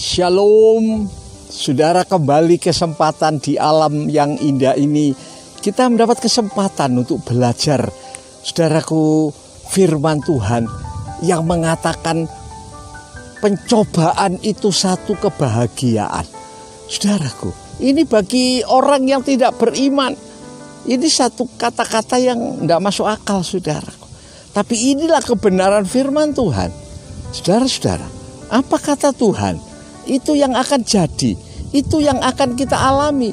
Shalom, saudara, kembali kesempatan di alam yang indah ini. Kita mendapat kesempatan untuk belajar, saudaraku, firman Tuhan yang mengatakan pencobaan itu satu kebahagiaan. Saudaraku, ini bagi orang yang tidak beriman, ini satu kata-kata yang tidak masuk akal, saudaraku. Tapi inilah kebenaran firman Tuhan. Saudara-saudara, apa kata Tuhan? Itu yang akan jadi, itu yang akan kita alami.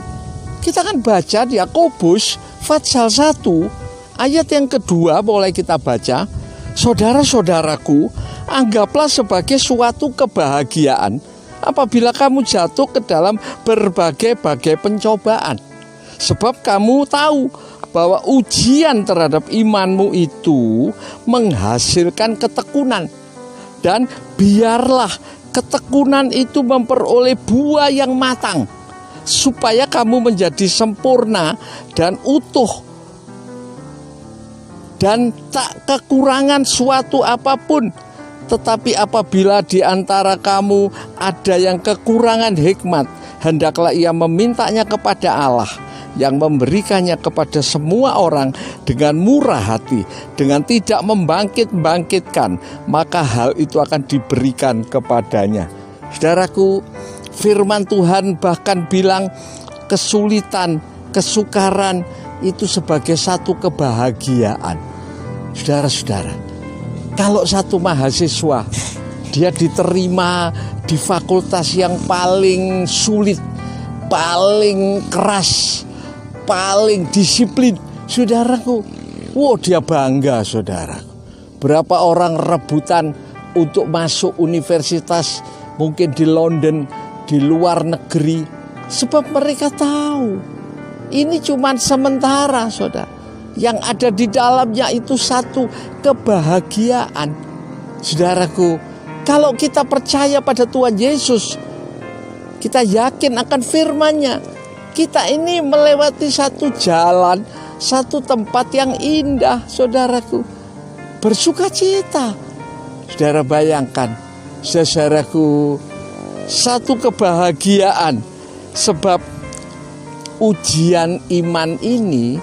Kita akan baca di Yakobus pasal 1 ayat yang kedua, boleh kita baca. Saudara-saudaraku, anggaplah sebagai suatu kebahagiaan apabila kamu jatuh ke dalam berbagai-bagai pencobaan. Sebab kamu tahu bahwa ujian terhadap imanmu itu menghasilkan ketekunan. Dan biarlah ketekunan itu memperoleh buah yang matang, supaya kamu menjadi sempurna dan utuh, dan tak kekurangan suatu apapun. Tetapi apabila di antara kamu ada yang kekurangan hikmat, hendaklah ia memintanya kepada Allah, yang memberikannya kepada semua orang dengan murah hati, dengan tidak membangkit-bangkitkan, maka hal itu akan diberikan kepadanya. Saudaraku, firman Tuhan bahkan bilang kesulitan, kesukaran itu sebagai satu kebahagiaan. Saudara-saudara, kalau satu mahasiswa dia diterima di fakultas yang paling sulit, paling keras, paling disiplin, saudaraku, dia bangga, saudara. Berapa orang rebutan untuk masuk universitas, mungkin di London, di luar negeri, sebab mereka tahu ini cuma sementara, saudara. Yang ada di dalamnya itu satu kebahagiaan. Saudaraku, kalau kita percaya pada Tuhan Yesus, kita yakin akan firman-Nya, kita ini melewati satu jalan, satu tempat yang indah, saudaraku. Bersukacita. Saudara bayangkan, saudaraku, satu kebahagiaan. Sebab ujian iman ini,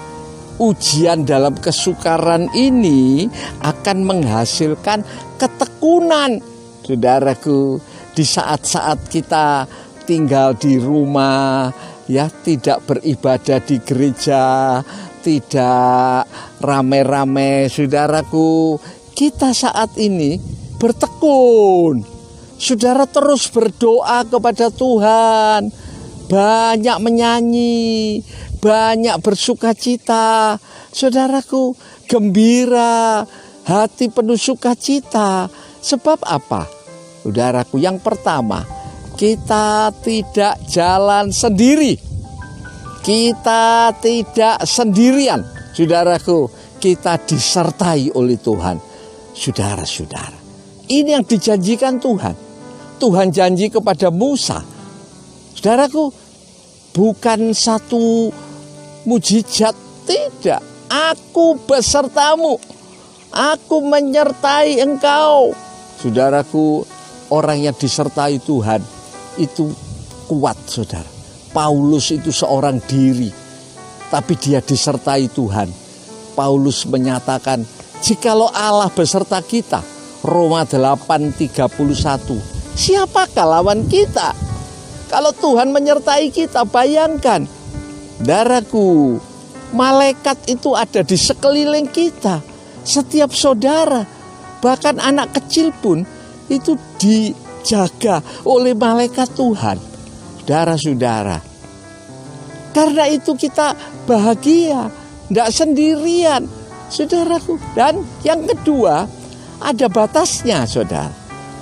ujian dalam kesukaran ini akan menghasilkan ketekunan. Saudaraku, di saat-saat kita tinggal di rumah, ya, tidak beribadah di gereja, tidak rame-rame, saudaraku, kita saat ini bertekun. Saudara terus berdoa kepada Tuhan, banyak menyanyi, banyak bersukacita, saudaraku, gembira, hati penuh sukacita. Sebab apa? Saudaraku, yang pertama, kita tidak jalan sendiri. Kita tidak sendirian. Saudaraku, kita disertai oleh Tuhan. Saudara-saudara, ini yang dijanjikan Tuhan. Tuhan janji kepada Musa. Saudaraku, bukan satu mujizat, tidak. Aku besertamu. Aku menyertai engkau. Saudaraku, orang yang disertai Tuhan itu kuat, saudara. Paulus itu seorang diri, tapi dia disertai Tuhan. Paulus menyatakan, jikalau Allah beserta kita, Roma 8:31, siapakah lawan kita? Kalau Tuhan menyertai kita, bayangkan, saudaraku, malaikat itu ada di sekeliling kita. Setiap saudara, bahkan anak kecil pun itu dijaga oleh malaikat Tuhan. Saudara-saudara, karena itu kita bahagia, tidak sendirian, saudaraku. Dan yang kedua, ada batasnya, saudara.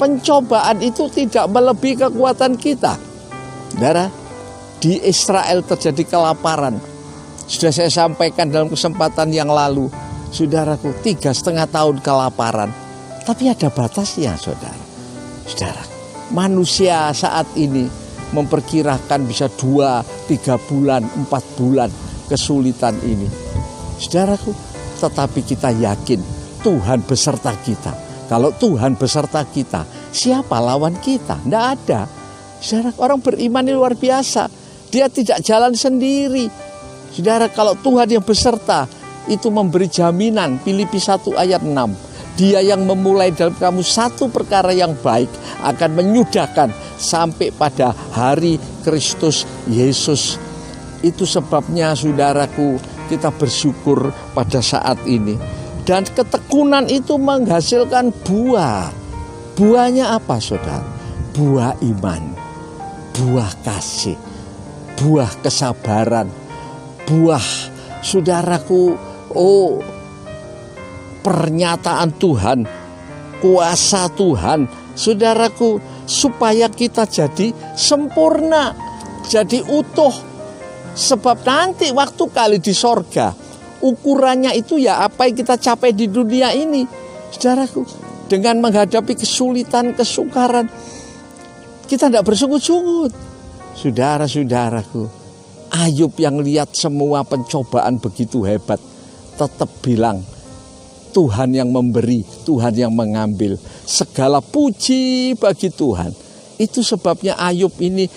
Pencobaan itu tidak melebihi kekuatan kita. Saudara, di Israel terjadi kelaparan. Sudah saya sampaikan dalam kesempatan yang lalu, saudaraku, 3,5 tahun kelaparan. Tapi ada batasnya, saudara. Saudara, manusia saat ini memperkirakan bisa 2-3 bulan, 4 bulan kesulitan ini. Saudaraku, tetapi kita yakin Tuhan beserta kita. Kalau Tuhan beserta kita, siapa lawan kita? Tidak ada. Saudara, orang beriman ini luar biasa. Dia tidak jalan sendiri. Saudara, kalau Tuhan yang beserta, itu memberi jaminan. Filipi 1 ayat 6. Dia yang memulai dalam kamu satu perkara yang baik akan menyudahkan sampai pada hari Kristus Yesus. Itu sebabnya saudaraku, kita bersyukur pada saat ini. Dan ketekunan itu menghasilkan buah. Buahnya apa, saudara? Buah iman, buah kasih, buah kesabaran, buah, saudaraku, pernyataan Tuhan, kuasa Tuhan, saudaraku, supaya kita jadi sempurna, jadi utuh. Sebab nanti waktu kali di sorga, ukurannya itu ya apa yang kita capai di dunia ini. Saudaraku, dengan menghadapi kesulitan, kesukaran, kita tidak bersungut-sungut. Saudara-saudaraku, Ayub yang lihat semua pencobaan begitu hebat, tetap bilang, Tuhan yang memberi, Tuhan yang mengambil. Segala puji bagi Tuhan. Itu sebabnya Ayub ini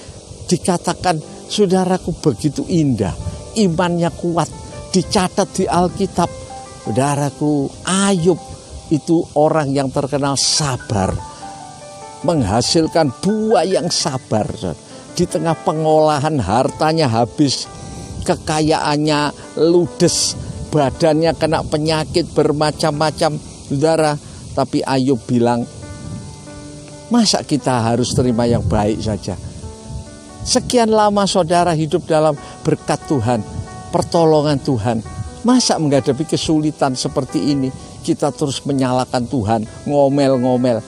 dikatakan, saudaraku, begitu indah. Imannya kuat, dicatat di Alkitab. Saudaraku, Ayub itu orang yang terkenal sabar, menghasilkan buah yang sabar. Di tengah pengolahan hartanya habis, kekayaannya ludes, badannya kena penyakit bermacam-macam, saudara. Tapi Ayub bilang, masa kita harus terima yang baik saja? Sekian lama saudara hidup dalam berkat Tuhan, pertolongan Tuhan. Masa menghadapi kesulitan seperti ini kita terus menyalahkan Tuhan, ngomel-ngomel?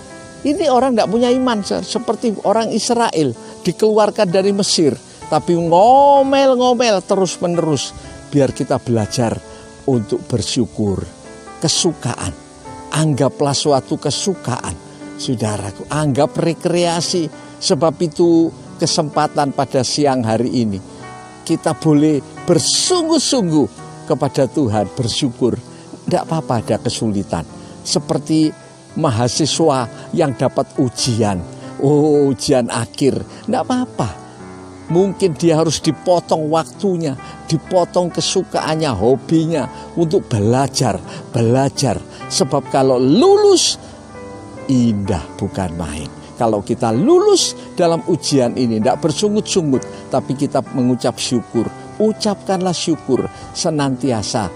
Ini orang tidak punya iman, seperti orang Israel dikeluarkan dari Mesir, tapi ngomel-ngomel terus-menerus. Biar kita belajar untuk bersyukur. Kesukaan, anggaplah suatu kesukaan, saudaraku. Anggap rekreasi. Sebab itu kesempatan pada siang hari ini kita boleh bersungguh-sungguh kepada Tuhan, bersyukur. Tidak apa-apa ada kesulitan. Seperti mahasiswa yang dapat ujian. Ujian akhir, tidak apa-apa. Mungkin dia harus dipotong waktunya, dipotong kesukaannya, hobinya untuk belajar. Sebab kalau lulus, indah bukan main. Kalau kita lulus dalam ujian ini, tidak bersungut-sungut, tapi kita mengucap syukur. Ucapkanlah syukur senantiasa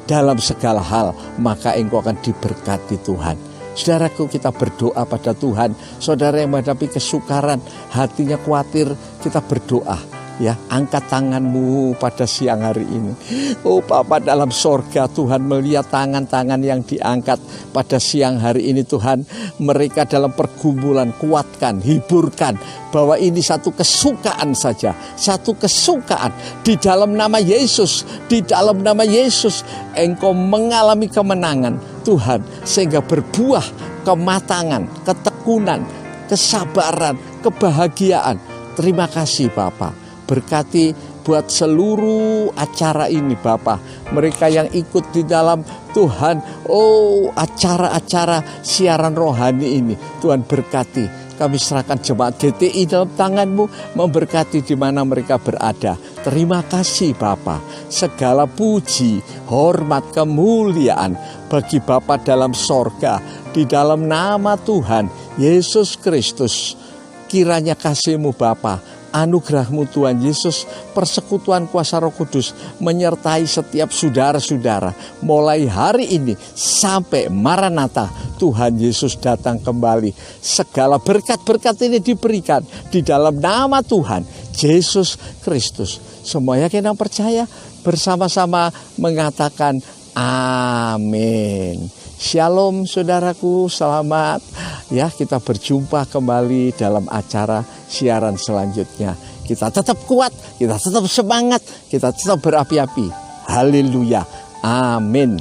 dalam segala hal, maka engkau akan diberkati Tuhan. Saudaraku, kita berdoa pada Tuhan. Saudara yang menghadapi kesukaran, hatinya khawatir, kita berdoa. Ya, angkat tanganmu pada siang hari ini. Oh Bapa dalam sorga, Tuhan melihat tangan-tangan yang diangkat pada siang hari ini. Tuhan, mereka dalam pergumulan, kuatkan, hiburkan, bahwa ini satu kesukaan saja, satu kesukaan. Di dalam nama Yesus, di dalam nama Yesus, engkau mengalami kemenangan Tuhan, sehingga berbuah kematangan, ketekunan, kesabaran, kebahagiaan. Terima kasih Bapa. Berkati buat seluruh acara ini Bapa. Mereka yang ikut di dalam Tuhan, acara-acara siaran rohani ini, Tuhan berkati. Kami serahkan jemaat GTI dalam tangan-Mu, memberkati di mana mereka berada. Terima kasih Bapa. Segala puji, hormat, kemuliaan bagi Bapa dalam sorga. Di dalam nama Tuhan Yesus Kristus. Kiranya kasih-Mu Bapa, anugerah-Mu Tuhan Yesus, persekutuan kuasa Roh Kudus menyertai setiap saudara-saudara mulai hari ini sampai Maranatha Tuhan Yesus datang kembali. Segala berkat-berkat ini diberikan di dalam nama Tuhan Yesus Kristus. Semua yakin dan percaya bersama-sama mengatakan amin. Shalom saudaraku, selamat ya, kita berjumpa kembali dalam acara siaran selanjutnya. Kita tetap kuat, kita tetap semangat, kita tetap berapi-api. Haleluya, amin.